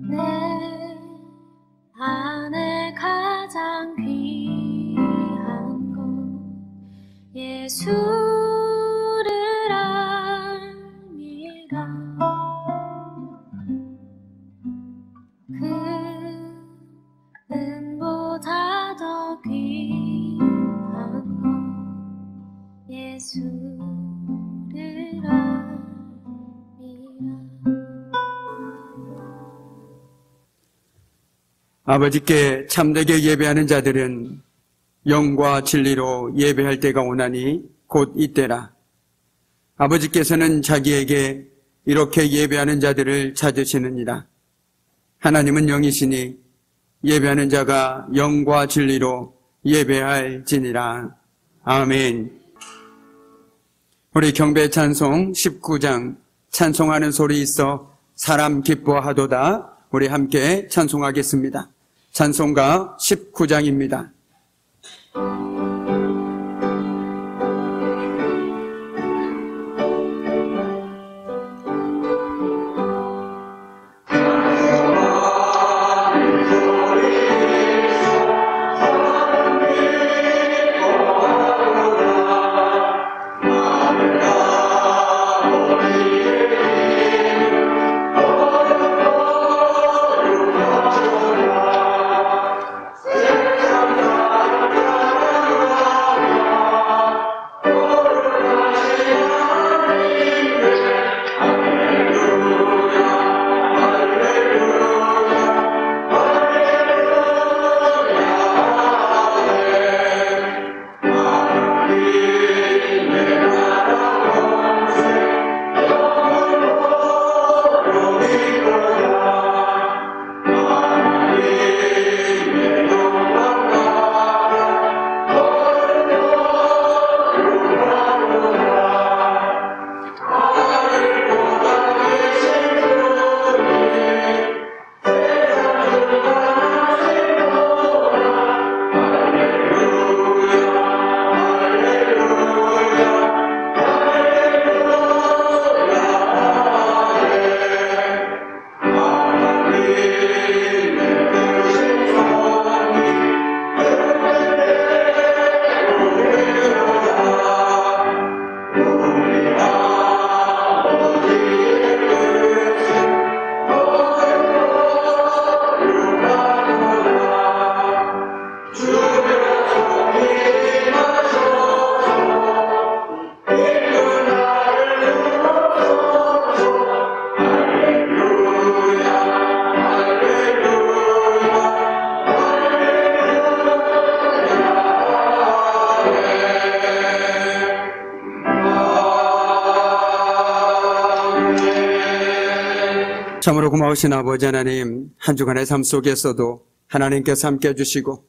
내 안에 가장 귀한 것 예수를 알미라. 그 은보다 더 귀한 것 예수를 알미라. 아버지께 참되게 예배하는 자들은 영과 진리로 예배할 때가 오나니 곧 이때라. 아버지께서는 자기에게 이렇게 예배하는 자들을 찾으시느니라. 하나님은 영이시니 예배하는 자가 영과 진리로 예배할지니라. 아멘. 우리 경배 찬송 19장 찬송하는 소리 있어 사람 기뻐하도다. 우리 함께 찬송하겠습니다. 찬송가 19장입니다. 참으로 고마우신 아버지 하나님, 한 주간의 삶 속에서도 하나님께서 함께 해주시고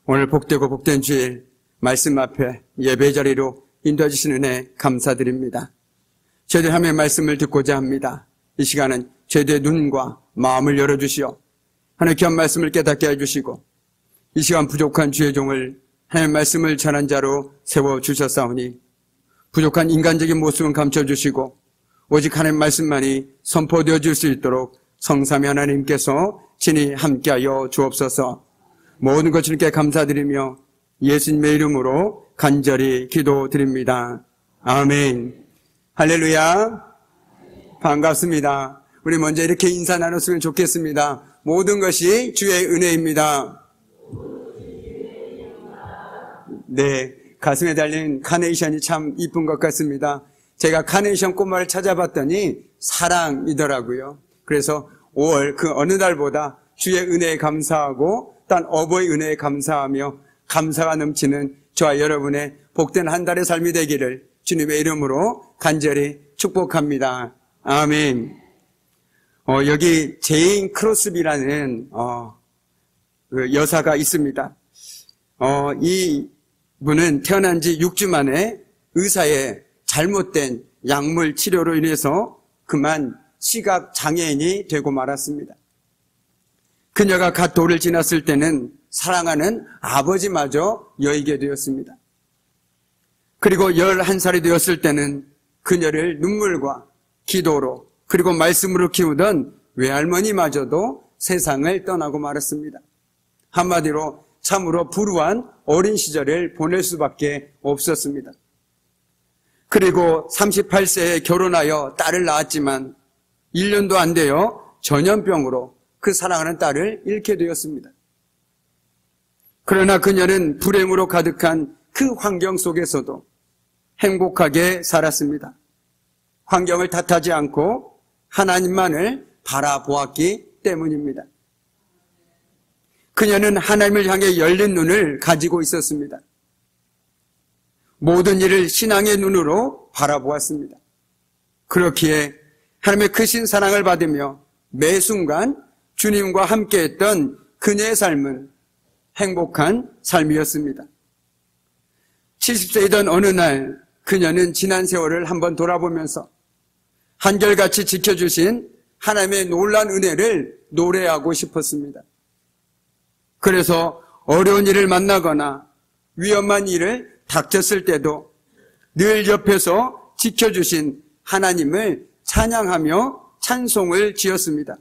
오늘 복되고 복된 주일 말씀 앞에 예배 자리로 인도해 주신 은혜 감사드립니다. 저희들 하나님의 말씀을 듣고자 합니다. 이 시간은 저희들의 눈과 마음을 열어주시어 하나님의 귀한 말씀을 깨닫게 해주시고 이 시간 부족한 주의 종을 하나님의 말씀을 전한 자로 세워주셨사오니 부족한 인간적인 모습은 감춰주시고 오직 하나님의 말씀만이 선포되어 줄 수 있도록 성삼위 하나님께서 친히 함께하여 주옵소서. 모든 것 주님께 감사드리며 예수님의 이름으로 간절히 기도드립니다. 아멘. 할렐루야. 반갑습니다. 우리 먼저 이렇게 인사 나눴으면 좋겠습니다. 모든 것이 주의 은혜입니다. 네, 가슴에 달린 카네이션이 참 이쁜 것 같습니다. 제가 카네이션 꽃말을 찾아봤더니 사랑이더라고요. 그래서 5월 그 어느 날보다 주의 은혜에 감사하고 단 어버이 은혜에 감사하며 감사가 넘치는 저와 여러분의 복된 한 달의 삶이 되기를 주님의 이름으로 간절히 축복합니다. 아멘. 여기 제인 크로스비라는 그 여사가 있습니다. 이 분은 태어난 지 6주 만에 의사의 잘못된 약물 치료로 인해서 그만 시각 장애인이 되고 말았습니다. 그녀가 갓 돌을 지났을 때는 사랑하는 아버지마저 여의게 되었습니다. 그리고 11살이 되었을 때는 그녀를 눈물과 기도로 그리고 말씀으로 키우던 외할머니마저도 세상을 떠나고 말았습니다. 한마디로 참으로 불우한 어린 시절을 보낼 수밖에 없었습니다. 그리고 38세에 결혼하여 딸을 낳았지만 1년도 안 되어 전염병으로 그 사랑하는 딸을 잃게 되었습니다. 그러나 그녀는 불행으로 가득한 그 환경 속에서도 행복하게 살았습니다. 환경을 탓하지 않고 하나님만을 바라보았기 때문입니다. 그녀는 하나님을 향해 열린 눈을 가지고 있었습니다. 모든 일을 신앙의 눈으로 바라보았습니다. 그렇기에 하나님의 크신 사랑을 받으며 매 순간 주님과 함께했던 그녀의 삶은 행복한 삶이었습니다. 70세이던 어느 날 그녀는 지난 세월을 한번 돌아보면서 한결같이 지켜주신 하나님의 놀라운 은혜를 노래하고 싶었습니다. 그래서 어려운 일을 만나거나 위험한 일을 닥쳤을 때도 늘 옆에서 지켜주신 하나님을 찬양하며 찬송을 지었습니다.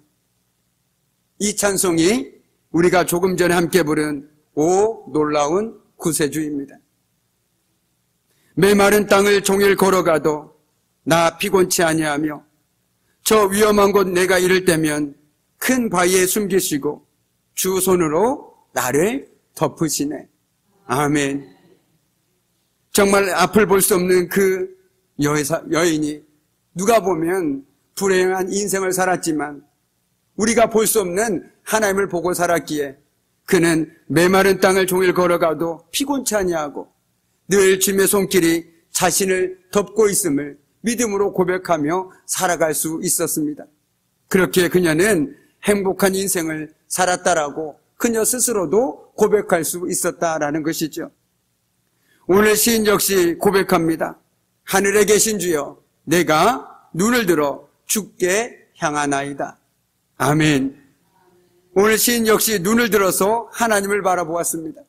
이 찬송이 우리가 조금 전에 함께 부른 오 놀라운 구세주입니다. 메마른 땅을 종일 걸어가도 나 피곤치 아니하며 저 위험한 곳 내가 이를 때면 큰 바위에 숨기시고 주 손으로 나를 덮으시네. 아멘. 정말 앞을 볼 수 없는 그 여인이 누가 보면 불행한 인생을 살았지만 우리가 볼 수 없는 하나님을 보고 살았기에 그는 메마른 땅을 종일 걸어가도 피곤치 아니하고 늘 주님의 손길이 자신을 덮고 있음을 믿음으로 고백하며 살아갈 수 있었습니다. 그렇게 그녀는 행복한 인생을 살았다라고 그녀 스스로도 고백할 수 있었다라는 것이죠. 오늘 시인 역시 고백합니다. 하늘에 계신 주여 내가 눈을 들어 주께 향하나이다. 아멘. 오늘 시인 역시 눈을 들어서 하나님을 바라보았습니다.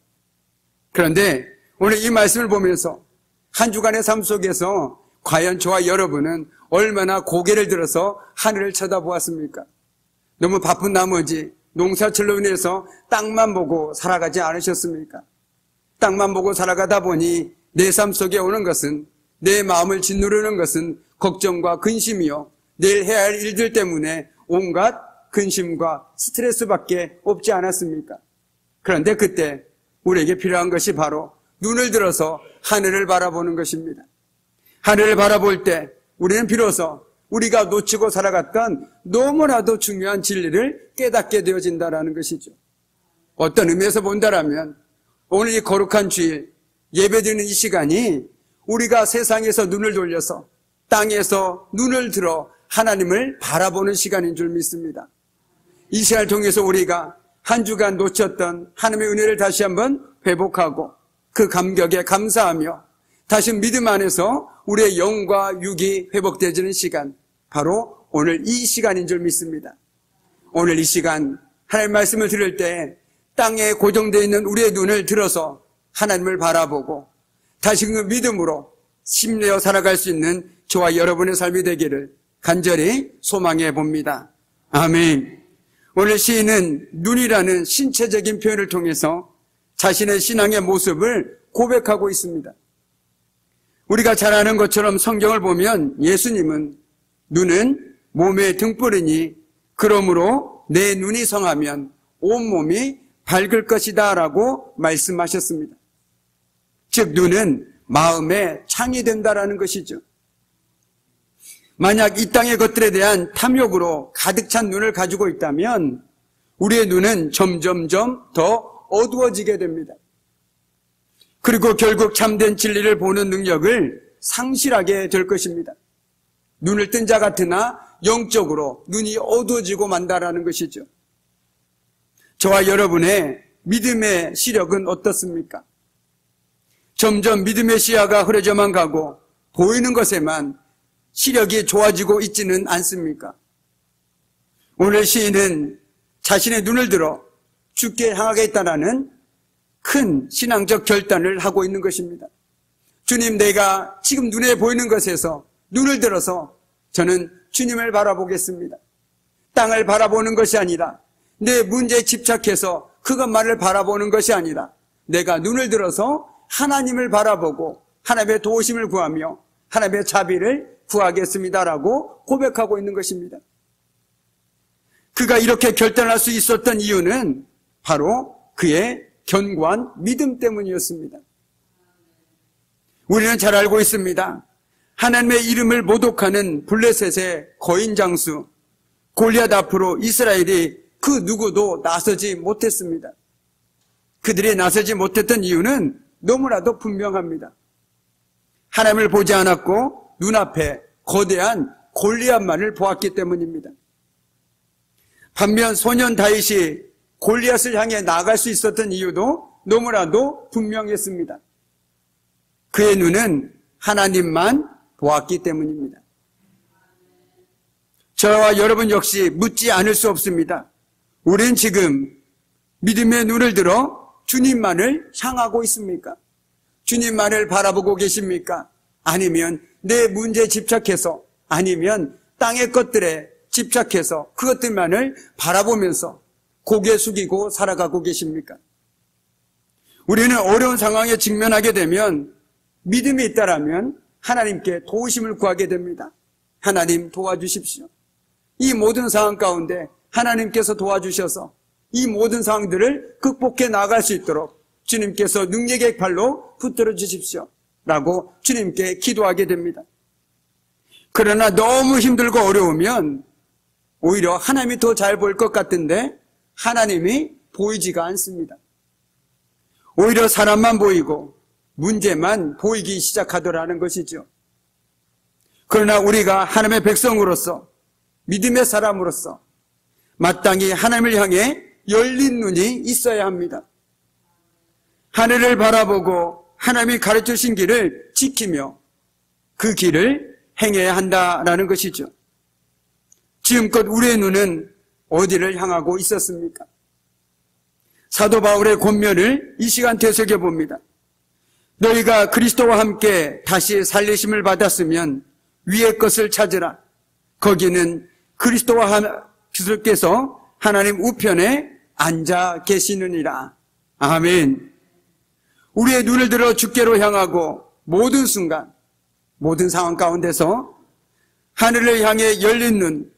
그런데 오늘 이 말씀을 보면서 한 주간의 삶 속에서 과연 저와 여러분은 얼마나 고개를 들어서 하늘을 쳐다보았습니까? 너무 바쁜 나머지 농사철로 인해서 땅만 보고 살아가지 않으셨습니까? 땅만 보고 살아가다 보니 내 삶 속에 오는 것은 내 마음을 짓누르는 것은 걱정과 근심이요. 내일 해야 할 일들 때문에 온갖 근심과 스트레스밖에 없지 않았습니까? 그런데 그때 우리에게 필요한 것이 바로 눈을 들어서 하늘을 바라보는 것입니다. 하늘을 바라볼 때 우리는 비로소 우리가 놓치고 살아갔던 너무나도 중요한 진리를 깨닫게 되어진다는 것이죠. 어떤 의미에서 본다라면 오늘 이 거룩한 주일 예배드리는 이 시간이 우리가 세상에서 눈을 돌려서 땅에서 눈을 들어 하나님을 바라보는 시간인 줄 믿습니다. 이 시간을 통해서 우리가 한 주간 놓쳤던 하나님의 은혜를 다시 한번 회복하고 그 감격에 감사하며 다시 믿음 안에서 우리의 영과 육이 회복되어지는 시간, 바로 오늘 이 시간인 줄 믿습니다. 오늘 이 시간 하나님의 말씀을 들을 때 땅에 고정되어 있는 우리의 눈을 들어서 하나님을 바라보고 다시 그 믿음으로 힘내어 살아갈 수 있는 저와 여러분의 삶이 되기를 간절히 소망해 봅니다. 아멘. 오늘 시인은 눈이라는 신체적인 표현을 통해서 자신의 신앙의 모습을 고백하고 있습니다. 우리가 잘 아는 것처럼 성경을 보면 예수님은 눈은 몸의 등불이니 그러므로 내 눈이 성하면 온몸이 밝을 것이다 라고 말씀하셨습니다. 즉 눈은 마음의 창이 된다라는 것이죠. 만약 이 땅의 것들에 대한 탐욕으로 가득 찬 눈을 가지고 있다면 우리의 눈은 점점점 더 어두워지게 됩니다. 그리고 결국 참된 진리를 보는 능력을 상실하게 될 것입니다. 눈을 뜬 자 같으나 영적으로 눈이 어두워지고 만다라는 것이죠. 저와 여러분의 믿음의 시력은 어떻습니까? 점점 믿음의 시야가 흐려져만 가고 보이는 것에만 시력이 좋아지고 있지는 않습니까? 오늘 시인은 자신의 눈을 들어 주께 향하겠다라는 큰 신앙적 결단을 하고 있는 것입니다. 주님, 내가 지금 눈에 보이는 것에서 눈을 들어서 저는 주님을 바라보겠습니다. 땅을 바라보는 것이 아니라 내 문제에 집착해서 그것만을 바라보는 것이 아니라 내가 눈을 들어서 하나님을 바라보고 하나님의 도우심을 구하며 하나님의 자비를 구하겠습니다라고 고백하고 있는 것입니다. 그가 이렇게 결단할 수 있었던 이유는 바로 그의 견고한 믿음 때문이었습니다. 우리는 잘 알고 있습니다. 하나님의 이름을 모독하는 블레셋의 거인 장수 골리앗 앞으로 이스라엘이 그 누구도 나서지 못했습니다. 그들이 나서지 못했던 이유는 너무나도 분명합니다. 하나님을 보지 않았고 눈앞에 거대한 골리앗만을 보았기 때문입니다. 반면 소년 다윗이 골리앗을 향해 나아갈 수 있었던 이유도 너무나도 분명했습니다. 그의 눈은 하나님만 보았기 때문입니다. 저와 여러분 역시 묻지 않을 수 없습니다. 우리는 지금 믿음의 눈을 들어 주님만을 향하고 있습니까? 주님만을 바라보고 계십니까? 아니면 내 문제에 집착해서, 아니면 땅의 것들에 집착해서 그것들만을 바라보면서 고개 숙이고 살아가고 계십니까? 우리는 어려운 상황에 직면하게 되면 믿음이 있다라면 하나님께 도우심을 구하게 됩니다. 하나님 도와주십시오. 이 모든 상황 가운데 하나님께서 도와주셔서 이 모든 상황들을 극복해 나갈 수 있도록 주님께서 능력의 발로 붙들어 주십시오 라고 주님께 기도하게 됩니다. 그러나 너무 힘들고 어려우면 오히려 하나님이 더 잘 보일 것 같은데 하나님이 보이지가 않습니다. 오히려 사람만 보이고 문제만 보이기 시작하더라는 것이죠. 그러나 우리가 하나님의 백성으로서, 믿음의 사람으로서 마땅히 하나님을 향해 열린 눈이 있어야 합니다. 하늘을 바라보고 하나님이 가르쳐주신 길을 지키며 그 길을 행해야 한다라는 것이죠. 지금껏 우리의 눈은 어디를 향하고 있었습니까? 사도 바울의 권면을 이 시간 되새겨 봅니다. 너희가 그리스도와 함께 다시 살리심을 받았으면 위의 것을 찾으라. 거기는 그리스도께서 하나님 우편에 앉아 계시느니라. 아멘. 우리의 눈을 들어 주께로 향하고 모든 순간, 모든 상황 가운데서 하늘을 향해 열린 눈,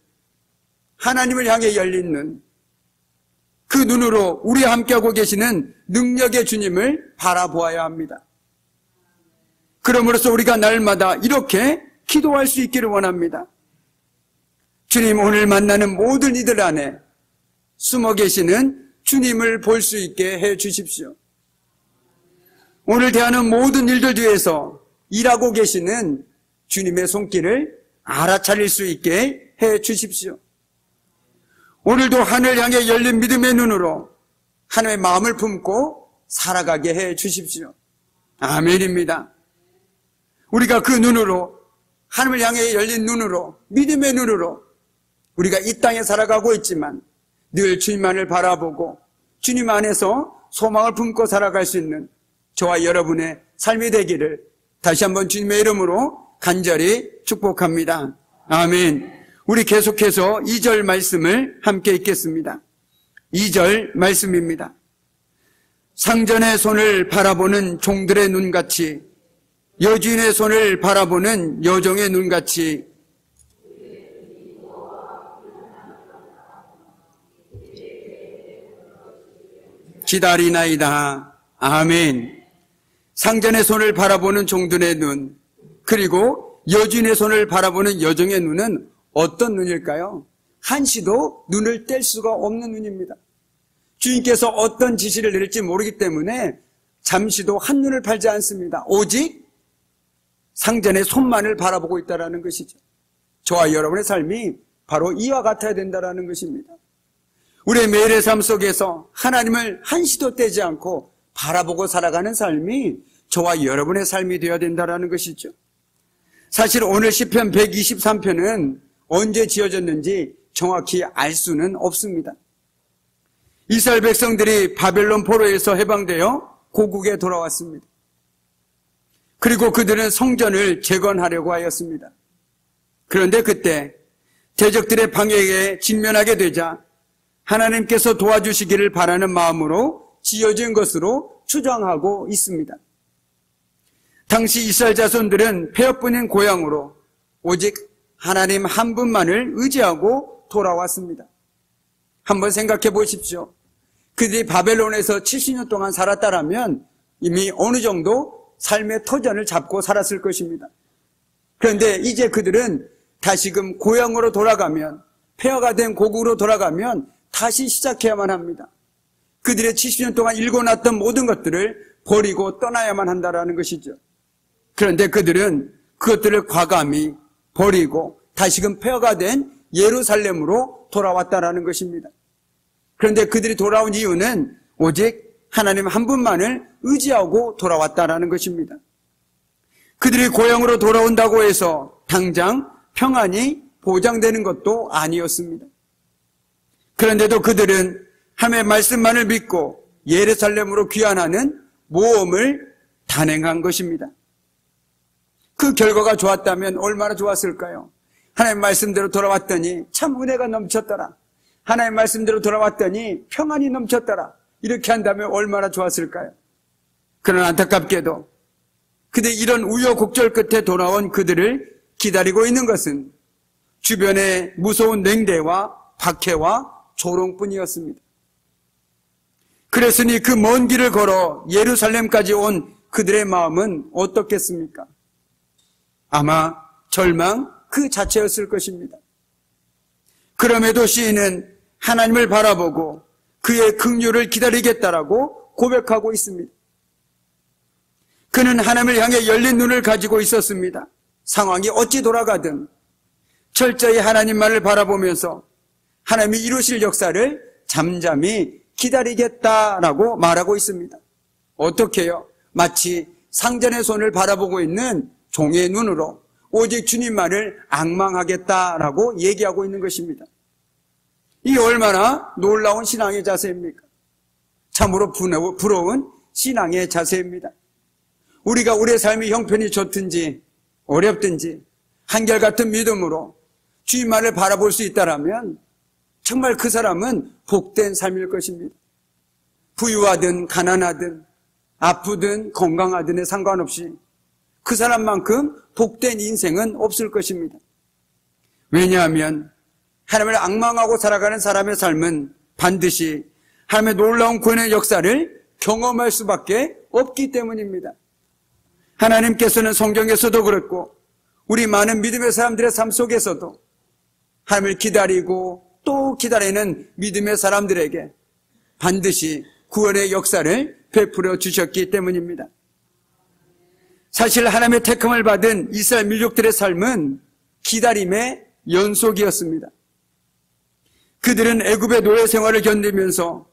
하나님을 향해 열린 눈, 그 눈으로 우리와 함께하고 계시는 능력의 주님을 바라보아야 합니다. 그러므로서 우리가 날마다 이렇게 기도할 수 있기를 원합니다. 주님, 오늘 만나는 모든 이들 안에 숨어 계시는 주님을 볼 수 있게 해 주십시오. 오늘 대하는 모든 일들 뒤에서 일하고 계시는 주님의 손길을 알아차릴 수 있게 해 주십시오. 오늘도 하늘 향해 열린 믿음의 눈으로 하나님의 마음을 품고 살아가게 해 주십시오. 아멘입니다. 우리가 그 눈으로, 하늘을 향해 열린 눈으로, 믿음의 눈으로 우리가 이 땅에 살아가고 있지만 늘 주님만을 바라보고 주님 안에서 소망을 품고 살아갈 수 있는 저와 여러분의 삶이 되기를 다시 한번 주님의 이름으로 간절히 축복합니다. 아멘. 우리 계속해서 2절 말씀을 함께 읽겠습니다. 2절 말씀입니다. 상전의 손을 바라보는 종들의 눈같이, 여주인의 손을 바라보는 여종의 눈같이 기다리나이다. 아멘. 상전의 손을 바라보는 종들의 눈, 그리고 여주인의 손을 바라보는 여종의 눈은 어떤 눈일까요? 한시도 눈을 뗄 수가 없는 눈입니다. 주인께서 어떤 지시를 내릴지 모르기 때문에 잠시도 한눈을 팔지 않습니다. 오직 상전의 손만을 바라보고 있다는 것이죠. 저와 여러분의 삶이 바로 이와 같아야 된다는 것입니다. 우리의 매일의 삶 속에서 하나님을 한시도 떼지 않고 바라보고 살아가는 삶이 저와 여러분의 삶이 되어야 된다는 것이죠. 사실 오늘 시편 123편은 언제 지어졌는지 정확히 알 수는 없습니다. 이스라엘 백성들이 바벨론 포로에서 해방되어 고국에 돌아왔습니다. 그리고 그들은 성전을 재건하려고 하였습니다. 그런데 그때 대적들의 방해에 직면하게 되자 하나님께서 도와주시기를 바라는 마음으로 지어진 것으로 추정하고 있습니다. 당시 이스라엘 자손들은 폐허뿐인 고향으로 오직 하나님 한 분만을 의지하고 돌아왔습니다. 한번 생각해 보십시오. 그들이 바벨론에서 70년 동안 살았다라면 이미 어느 정도 삶의 터전을 잡고 살았을 것입니다. 그런데 이제 그들은 다시금 고향으로 돌아가면, 폐허가 된 고국으로 돌아가면 다시 시작해야만 합니다. 그들의 70년 동안 일궈놨던 모든 것들을 버리고 떠나야만 한다라는 것이죠. 그런데 그들은 그것들을 과감히 버리고 다시금 폐허가 된 예루살렘으로 돌아왔다라는 것입니다. 그런데 그들이 돌아온 이유는 오직 하나님 한 분만을 의지하고 돌아왔다라는 것입니다. 그들이 고향으로 돌아온다고 해서 당장 평안이 보장되는 것도 아니었습니다. 그런데도 그들은 하나님의 말씀만을 믿고 예루살렘으로 귀환하는 모험을 단행한 것입니다. 그 결과가 좋았다면 얼마나 좋았을까요? 하나님 말씀대로 돌아왔더니 참 은혜가 넘쳤더라. 하나님 말씀대로 돌아왔더니 평안이 넘쳤더라. 이렇게 한다면 얼마나 좋았을까요? 그러나 안타깝게도 그들 이런 우여곡절 끝에 돌아온 그들을 기다리고 있는 것은 주변의 무서운 냉대와 박해와 조롱뿐이었습니다. 그랬으니 그 먼 길을 걸어 예루살렘까지 온 그들의 마음은 어떻겠습니까? 아마 절망 그 자체였을 것입니다. 그럼에도 시인은 하나님을 바라보고 그의 긍휼을 기다리겠다라고 고백하고 있습니다. 그는 하나님을 향해 열린 눈을 가지고 있었습니다. 상황이 어찌 돌아가든 철저히 하나님만을 바라보면서 하나님이 이루실 역사를 잠잠히 기다리겠다라고 말하고 있습니다. 어떻게요? 마치 상전의 손을 바라보고 있는 종의 눈으로 오직 주님만을 앙망하겠다라고 얘기하고 있는 것입니다. 이 얼마나 놀라운 신앙의 자세입니까? 참으로 부러운 신앙의 자세입니다. 우리가 우리의 삶의 형편이 좋든지 어렵든지 한결같은 믿음으로 주님만을 바라볼 수 있다라면 정말 그 사람은 복된 삶일 것입니다. 부유하든 가난하든 아프든 건강하든에 상관없이 그 사람만큼 복된 인생은 없을 것입니다. 왜냐하면 하나님을 앙망하고 살아가는 사람의 삶은 반드시 하나님의 놀라운 구원의 역사를 경험할 수밖에 없기 때문입니다. 하나님께서는 성경에서도 그렇고 우리 많은 믿음의 사람들의 삶 속에서도 하나님을 기다리고 또 기다리는 믿음의 사람들에게 반드시 구원의 역사를 베풀어 주셨기 때문입니다. 사실 하나님의 택함을 받은 이스라엘 민족들의 삶은 기다림의 연속이었습니다. 그들은 애굽의 노예 생활을 견디면서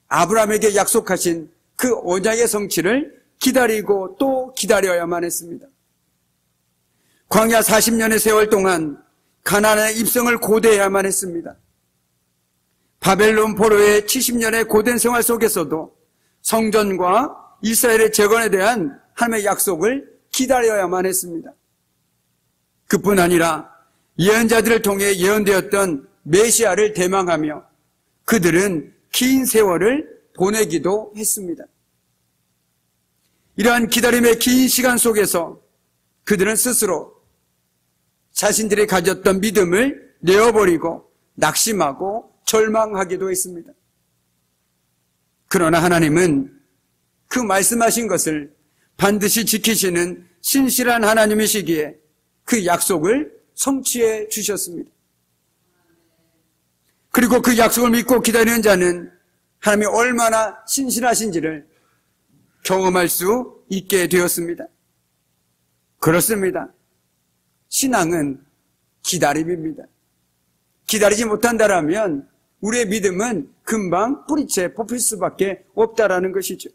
아브라함에게 약속하신 그 언약의 성취를 기다리고 또 기다려야만 했습니다. 광야 40년의 세월 동안 가나안의 입성을 고대해야만 했습니다. 바벨론 포로의 70년의 고된 생활 속에서도 성전과 이스라엘의 재건에 대한 하나님의 약속을 기다려야만 했습니다. 그뿐 아니라 예언자들을 통해 예언되었던 메시아를 대망하며 그들은 긴 세월을 보내기도 했습니다. 이러한 기다림의 긴 시간 속에서 그들은 스스로 자신들이 가졌던 믿음을 내어버리고 낙심하고 절망하기도 했습니다. 그러나 하나님은 그 말씀하신 것을 반드시 지키시는 신실한 하나님이시기에 그 약속을 성취해 주셨습니다. 그리고 그 약속을 믿고 기다리는 자는 하나님이 얼마나 신실하신지를 경험할 수 있게 되었습니다. 그렇습니다. 신앙은 기다림입니다. 기다리지 못한다라면 우리의 믿음은 금방 뿌리채 뽑힐 수밖에 없다라는 것이죠.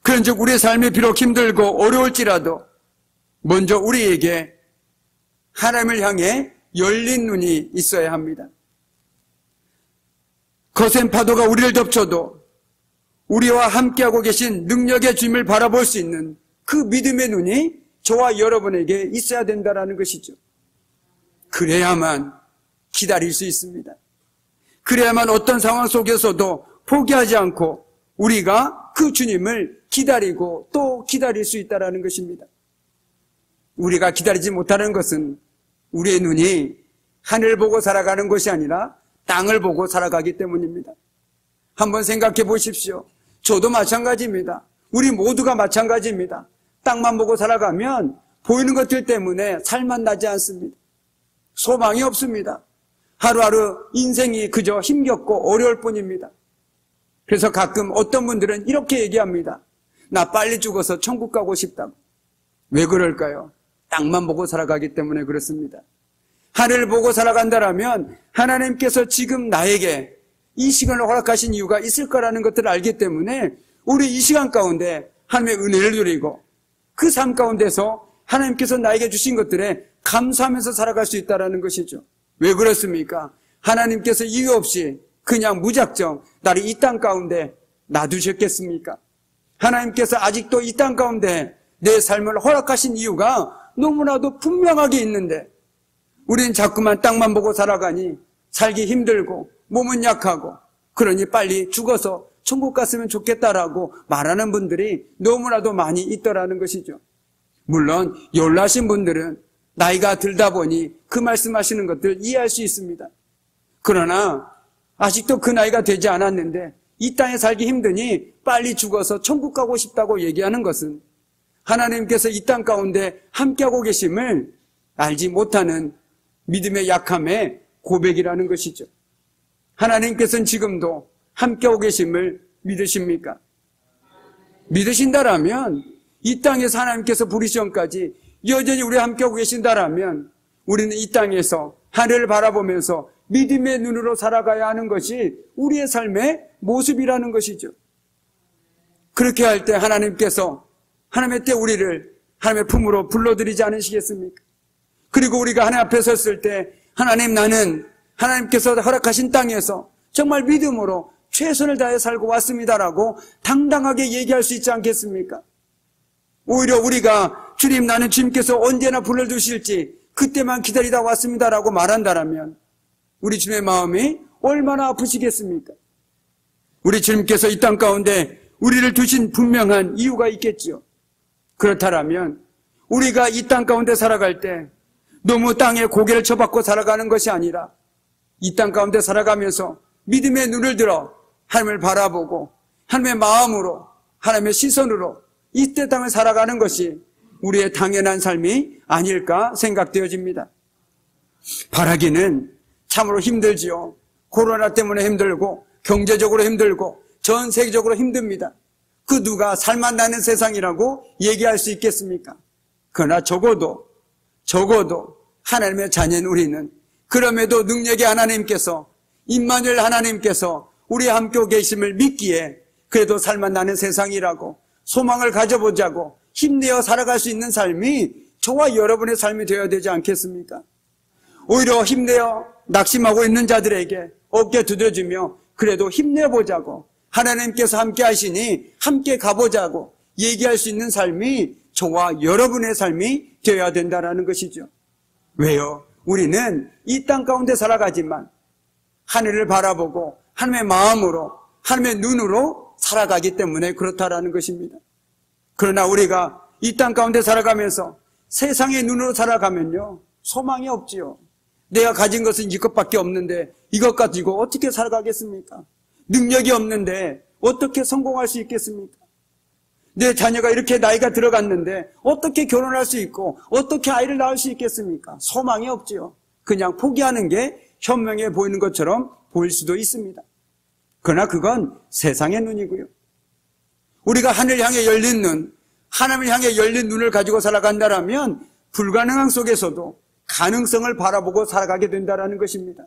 그런즉 우리의 삶이 비록 힘들고 어려울지라도 먼저 우리에게 하나님을 향해 열린 눈이 있어야 합니다. 거센 파도가 우리를 덮쳐도 우리와 함께하고 계신 능력의 주님을 바라볼 수 있는 그 믿음의 눈이 저와 여러분에게 있어야 된다는 것이죠. 그래야만 기다릴 수 있습니다. 그래야만 어떤 상황 속에서도 포기하지 않고 우리가 그 주님을 기다리고 또 기다릴 수 있다는 것입니다. 우리가 기다리지 못하는 것은 우리의 눈이 하늘 보고 살아가는 것이 아니라 땅을 보고 살아가기 때문입니다. 한번 생각해 보십시오. 저도 마찬가지입니다. 우리 모두가 마찬가지입니다. 땅만 보고 살아가면 보이는 것들 때문에 살만 나지 않습니다. 소망이 없습니다. 하루하루 인생이 그저 힘겹고 어려울 뿐입니다. 그래서 가끔 어떤 분들은 이렇게 얘기합니다. 나 빨리 죽어서 천국 가고 싶다고. 왜 그럴까요? 땅만 보고 살아가기 때문에 그렇습니다. 하늘을 보고 살아간다라면 하나님께서 지금 나에게 이 시간을 허락하신 이유가 있을 거라는 것들을 알기 때문에 우리 이 시간 가운데 하나님의 은혜를 누리고 그 삶 가운데서 하나님께서 나에게 주신 것들에 감사하면서 살아갈 수 있다는 것이죠. 왜 그렇습니까? 하나님께서 이유 없이 그냥 무작정 나를 이 땅 가운데 놔두셨겠습니까? 하나님께서 아직도 이 땅 가운데 내 삶을 허락하신 이유가 너무나도 분명하게 있는데 우리는 자꾸만 땅만 보고 살아가니 살기 힘들고 몸은 약하고 그러니 빨리 죽어서 천국 갔으면 좋겠다라고 말하는 분들이 너무나도 많이 있더라는 것이죠. 물론 연로하신 분들은 나이가 들다 보니 그 말씀하시는 것들 이해할 수 있습니다. 그러나 아직도 그 나이가 되지 않았는데 이 땅에 살기 힘드니 빨리 죽어서 천국 가고 싶다고 얘기하는 것은 하나님께서 이 땅 가운데 함께하고 계심을 알지 못하는 믿음의 약함의 고백이라는 것이죠. 하나님께서는 지금도 함께하고 계심을 믿으십니까? 믿으신다라면 이 땅에서 하나님께서 부르시전까지 여전히 우리 함께하고 계신다라면 우리는 이 땅에서 하늘을 바라보면서 믿음의 눈으로 살아가야 하는 것이 우리의 삶의 모습이라는 것이죠. 그렇게 할 때 하나님께서 하나님의 때 우리를 하나님의 품으로 불러들이지 않으시겠습니까? 그리고 우리가 하나님 앞에 섰을 때 하나님 나는 하나님께서 허락하신 땅에서 정말 믿음으로 최선을 다해 살고 왔습니다라고 당당하게 얘기할 수 있지 않겠습니까? 오히려 우리가 주님 나는 주님께서 언제나 불러주실지 그때만 기다리다 왔습니다라고 말한다라면 우리 주님의 마음이 얼마나 아프시겠습니까? 우리 주님께서 이 땅 가운데 우리를 두신 분명한 이유가 있겠지요. 그렇다면 우리가 이 땅 가운데 살아갈 때 너무 땅에 고개를 쳐박고 살아가는 것이 아니라 이 땅 가운데 살아가면서 믿음의 눈을 들어 하나님을 바라보고 하나님의 마음으로 하나님의 시선으로 이때 땅을 살아가는 것이 우리의 당연한 삶이 아닐까 생각되어집니다. 바라기는 참으로 힘들지요. 코로나 때문에 힘들고 경제적으로 힘들고 전 세계적으로 힘듭니다. 그 누가 살만 나는 세상이라고 얘기할 수 있겠습니까? 그러나 적어도 하나님의 자녀인 우리는 그럼에도 능력의 하나님께서 임마누엘 하나님께서 우리와 함께 계심을 믿기에 그래도 살만 나는 세상이라고 소망을 가져보자고 힘내어 살아갈 수 있는 삶이 저와 여러분의 삶이 되어야 되지 않겠습니까? 오히려 힘내어 낙심하고 있는 자들에게 어깨 두드려주며 그래도 힘내보자고 하나님께서 함께 하시니 함께 가보자고 얘기할 수 있는 삶이 저와 여러분의 삶이 되어야 된다는 것이죠. 왜요? 우리는 이 땅 가운데 살아가지만 하늘을 바라보고 하나님의 마음으로 하나님의 눈으로 살아가기 때문에 그렇다라는 것입니다. 그러나 우리가 이 땅 가운데 살아가면서 세상의 눈으로 살아가면요 소망이 없지요. 내가 가진 것은 이것밖에 없는데 이것 가지고 어떻게 살아가겠습니까? 능력이 없는데 어떻게 성공할 수 있겠습니까? 내 자녀가 이렇게 나이가 들어갔는데 어떻게 결혼할 수 있고 어떻게 아이를 낳을 수 있겠습니까? 소망이 없지요. 그냥 포기하는 게 현명해 보이는 것처럼 보일 수도 있습니다. 그러나 그건 세상의 눈이고요. 우리가 하늘 향해 열린 눈, 하나님을 향해 열린 눈을 가지고 살아간다면 불가능한 속에서도 가능성을 바라보고 살아가게 된다는 것입니다.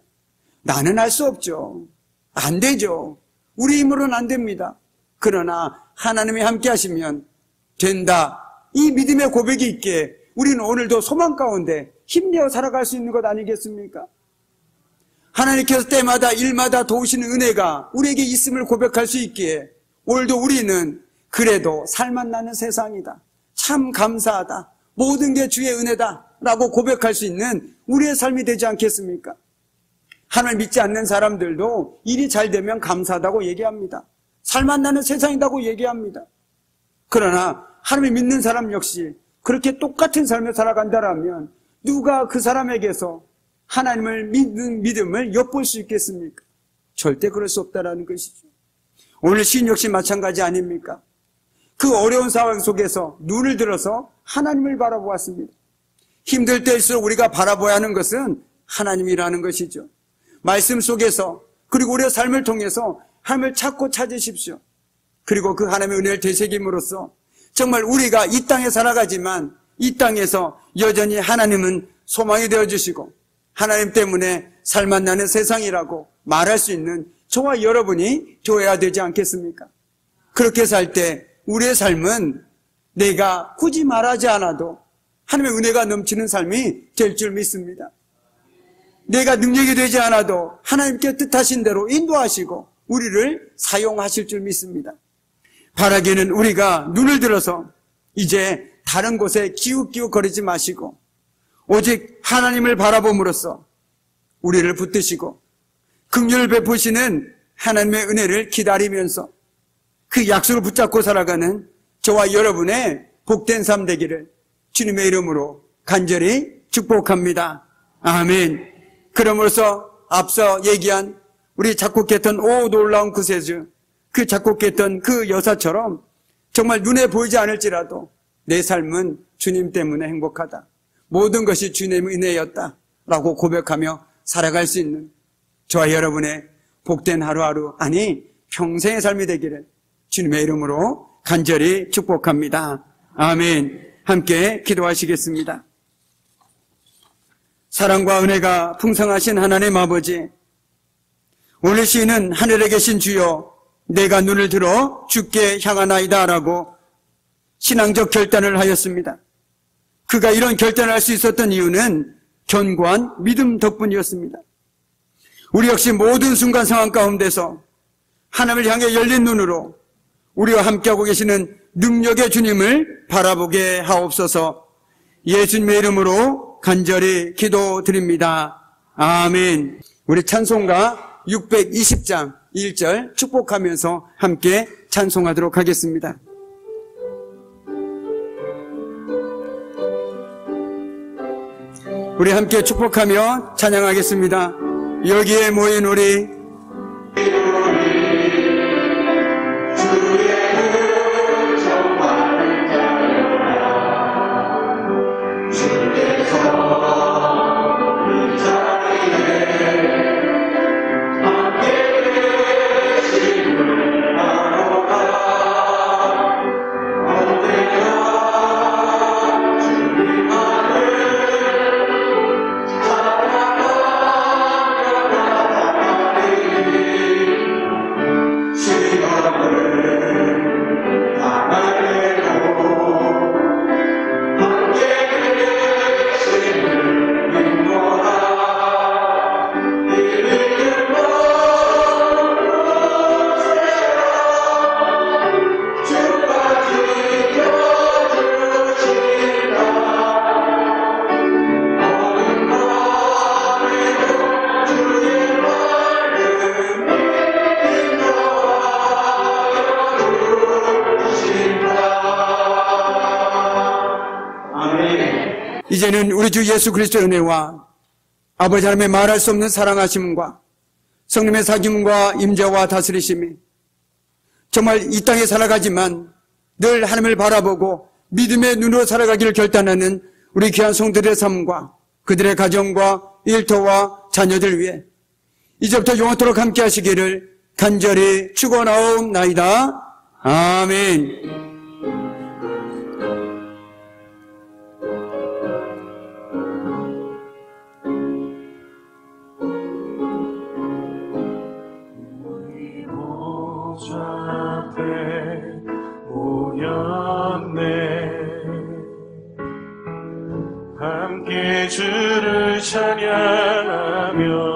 나는 할 수 없죠. 안 되죠. 우리 힘으로는 안 됩니다. 그러나 하나님이 함께 하시면 된다. 이 믿음의 고백이 있기에 우리는 오늘도 소망 가운데 힘내어 살아갈 수 있는 것 아니겠습니까? 하나님께서 때마다 일마다 도우시는 은혜가 우리에게 있음을 고백할 수 있기에 오늘도 우리는 그래도 살만 나는 세상이다. 참 감사하다. 모든 게 주의 은혜다. 라고 고백할 수 있는 우리의 삶이 되지 않겠습니까? 하나님 믿지 않는 사람들도 일이 잘 되면 감사하다고 얘기합니다. 살만 나는 세상이라고 얘기합니다. 그러나 하나님을 믿는 사람 역시 그렇게 똑같은 삶을 살아간다라면 누가 그 사람에게서 하나님을 믿는 믿음을 엿볼 수 있겠습니까? 절대 그럴 수 없다라는 것이죠. 오늘 시인 역시 마찬가지 아닙니까? 그 어려운 상황 속에서 눈을 들어서 하나님을 바라보았습니다. 힘들 때일수록 우리가 바라봐야 하는 것은 하나님이라는 것이죠. 말씀 속에서 그리고 우리의 삶을 통해서 하나님을 찾고 찾으십시오. 그리고 그 하나님의 은혜를 되새김으로써 정말 우리가 이 땅에 살아가지만 이 땅에서 여전히 하나님은 소망이 되어주시고 하나님 때문에 살만 나는 세상이라고 말할 수 있는 저와 여러분이 되어야 되지 않겠습니까? 그렇게 살 때 우리의 삶은 내가 굳이 말하지 않아도 하나님의 은혜가 넘치는 삶이 될 줄 믿습니다. 내가 능력이 되지 않아도 하나님께 뜻하신 대로 인도하시고 우리를 사용하실 줄 믿습니다. 바라기는 우리가 눈을 들어서 이제 다른 곳에 기웃기웃거리지 마시고 오직 하나님을 바라봄으로써 우리를 붙드시고 긍휼을 베푸시는 하나님의 은혜를 기다리면서 그 약속을 붙잡고 살아가는 저와 여러분의 복된 삶 되기를 주님의 이름으로 간절히 축복합니다. 아멘. 그러므로서 앞서 얘기한 우리 작곡했던 오 놀라운 구세주, 그 작곡했던 그 여사처럼 정말 눈에 보이지 않을지라도 내 삶은 주님 때문에 행복하다. 모든 것이 주님의 은혜였다 라고 고백하며 살아갈 수 있는 저와 여러분의 복된 하루하루, 아니 평생의 삶이 되기를 주님의 이름으로 간절히 축복합니다. 아멘. 함께 기도하시겠습니다. 사랑과 은혜가 풍성하신 하나님 아버지, 오늘 시인은 하늘에 계신 주여 내가 눈을 들어 주께 향하나이다 라고 신앙적 결단을 하였습니다. 그가 이런 결단을 할 수 있었던 이유는 견고한 믿음 덕분이었습니다. 우리 역시 모든 순간 상황 가운데서 하나님을 향해 열린 눈으로 우리와 함께하고 계시는 능력의 주님을 바라보게 하옵소서. 예수님의 이름으로 간절히 기도드립니다. 아멘. 우리 찬송가 620장 1절 축복하면서 함께 찬송하도록 하겠습니다. 우리 함께 축복하며 찬양하겠습니다. 여기에 모인 우리 이제는 우리 주 예수 그리스도의 은혜와 아버지 하나님의 말할 수 없는 사랑하심과 성령의 사귐과 임재와 다스리심이 정말 이 땅에 살아가지만 늘 하나님을 바라보고 믿음의 눈으로 살아가기를 결단하는 우리 귀한 성도들의 삶과 그들의 가정과 일터와 자녀들 위해 이제부터 영원토록 함께 하시기를 간절히 축원하옵나이다. 아멘. 함께 주를 찬양하며